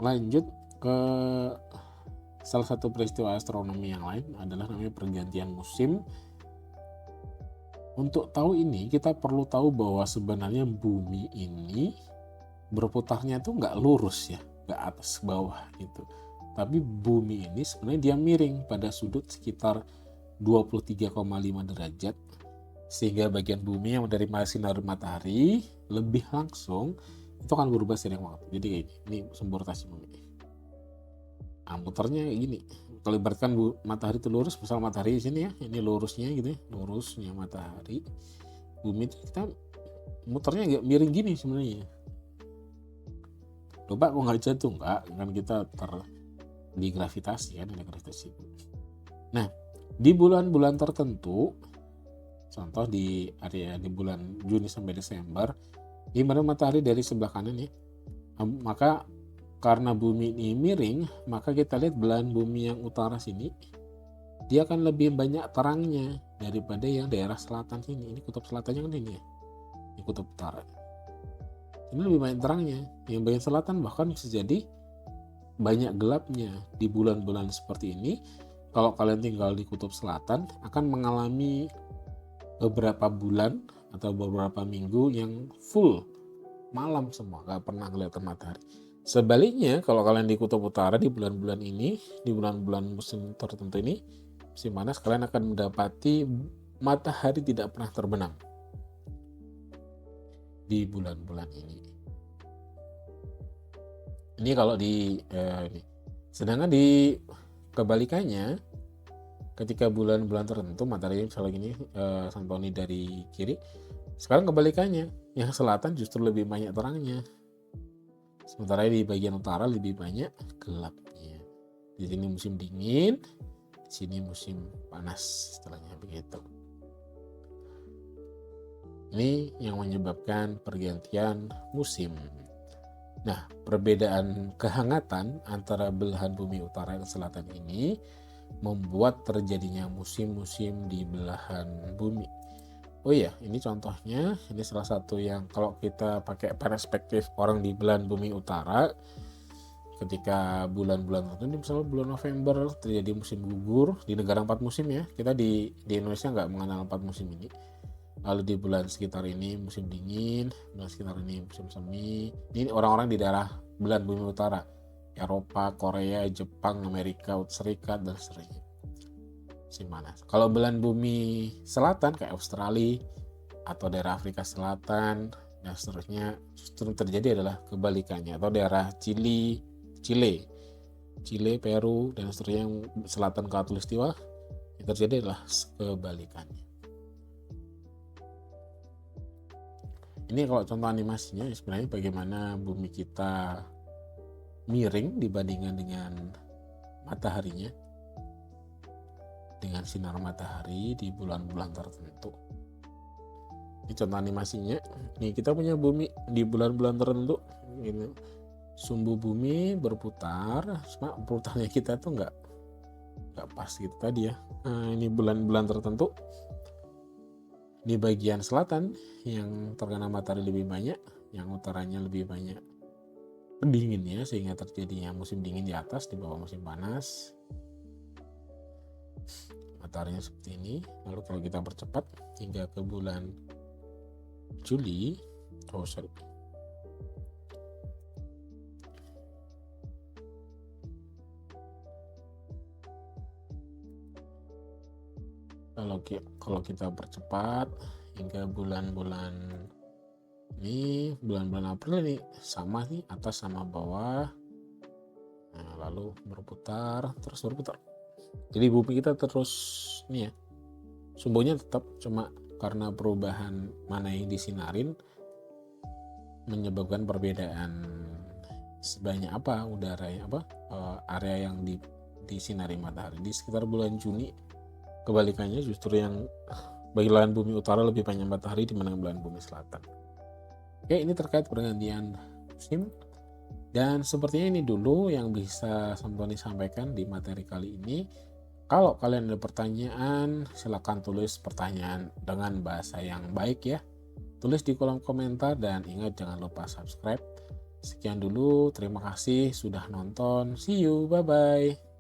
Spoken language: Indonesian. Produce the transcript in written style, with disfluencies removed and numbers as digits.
Lanjut ke salah satu peristiwa astronomi yang lain adalah namanya pergantian musim. Untuk tahu ini kita perlu tahu bahwa sebenarnya bumi ini berputarnya tuh nggak lurus ya, nggak atas ke bawah gitu. Tapi bumi ini sebenarnya dia miring pada sudut sekitar 23,5 derajat, sehingga bagian bumi yang menerima sinar matahari lebih langsung itu akan berubah seiring waktu. Jadi ini sumber rotasi bumi. Nah, muternya kayak gini. Kalau ibaratkan matahari itu lurus, misal matahari di sini ya, ini lurusnya gitu ya, lurusnya matahari. Bumi itu kita muternya agak miring gini sebenarnya. Coba kok nggak jatuh, enggak, kan kita digravitasi kan, ada gravitasi. Nah, di bulan-bulan tertentu, contoh di area di bulan Juni sampai Desember, di mana matahari dari sebelah kanan ya, maka karena bumi ini miring, maka kita lihat belahan bumi yang utara sini dia akan lebih banyak terangnya daripada yang daerah selatan sini. Ini kutub selatannya kan ini ya, ini kutub utara. Ini lebih banyak terangnya. Yang bagian selatan bahkan bisa jadi banyak gelapnya. Di bulan-bulan seperti ini, kalau kalian tinggal di kutub selatan, akan mengalami beberapa bulan atau beberapa minggu yang full malam semua, gak pernah kelihatan matahari. Sebaliknya kalau kalian di kutub utara di bulan-bulan ini, di bulan-bulan musim tertentu ini, musim panas, kalian akan mendapati matahari tidak pernah terbenam di bulan-bulan ini. Ini kalau di ini. Sedangkan di kebalikannya, ketika bulan-bulan tertentu matahari misalnya gini, Santoni dari kiri, sekarang kebalikannya, yang selatan justru lebih banyak terangnya. Sementara di bagian utara lebih banyak gelapnya. Di sini musim dingin, di sini musim panas, istilahnya begitu. Ini yang menyebabkan pergantian musim. Nah, perbedaan kehangatan antara belahan bumi utara dan selatan ini membuat terjadinya musim-musim di belahan bumi. Oh iya, ini contohnya, ini salah satu yang kalau kita pakai perspektif orang di belahan bumi utara, ketika bulan-bulan tertentu, misalnya bulan November terjadi musim gugur di negara 4 musim ya, kita di Indonesia nggak mengenal 4 musim ini. Lalu di bulan sekitar ini musim dingin, bulan sekitar ini musim semi. Ini orang-orang di daerah belahan bumi utara, Eropa, Korea, Jepang, Amerika Serikat, dan seterusnya. Musim panas. Kalau belahan bumi selatan kayak Australia atau daerah Afrika Selatan dan seterusnya, justru terjadi adalah kebalikannya, atau daerah Chile, Peru dan seterusnya yang selatan khatulistiwa, yang terjadi adalah kebalikannya. Ini kalau contoh animasinya sebenarnya bagaimana bumi kita miring dibandingkan dengan mataharinya, dengan sinar matahari di bulan-bulan tertentu. Ini contoh animasinya. Nih kita punya bumi di bulan-bulan tertentu, gitu. Sumbu bumi berputar, cuma putarnya kita tuh nggak pas gitu tadi ya. Nah, ini bulan-bulan tertentu di bagian selatan yang terkena matahari lebih banyak, yang utaranya lebih banyak dinginnya, sehingga terjadinya musim dingin di atas di bawah musim panas. Mataharinya seperti ini. Lalu kalau kita percepat hingga ke bulan Juli, kalau kita percepat hingga bulan-bulan ini, bulan-bulan April ini sama nih, atas sama bawah. Nah, lalu berputar. Jadi bumi kita terus nih ya, sumbunya tetap, cuma karena perubahan mana yang disinarin menyebabkan perbedaan sebanyak apa udara ya, area yang disinari matahari. Di sekitar bulan Juni kebalikannya, justru yang belahan bumi utara lebih banyak matahari dibanding belahan bumi selatan. Oke, ini terkait pergantian musim. Dan sepertinya ini dulu yang bisa Santoni sampaikan di materi kali ini. Kalau kalian ada pertanyaan, silakan tulis pertanyaan dengan bahasa yang baik ya. Tulis di kolom komentar, dan ingat jangan lupa subscribe Sekian dulu, terima kasih sudah nonton. See you, bye-bye.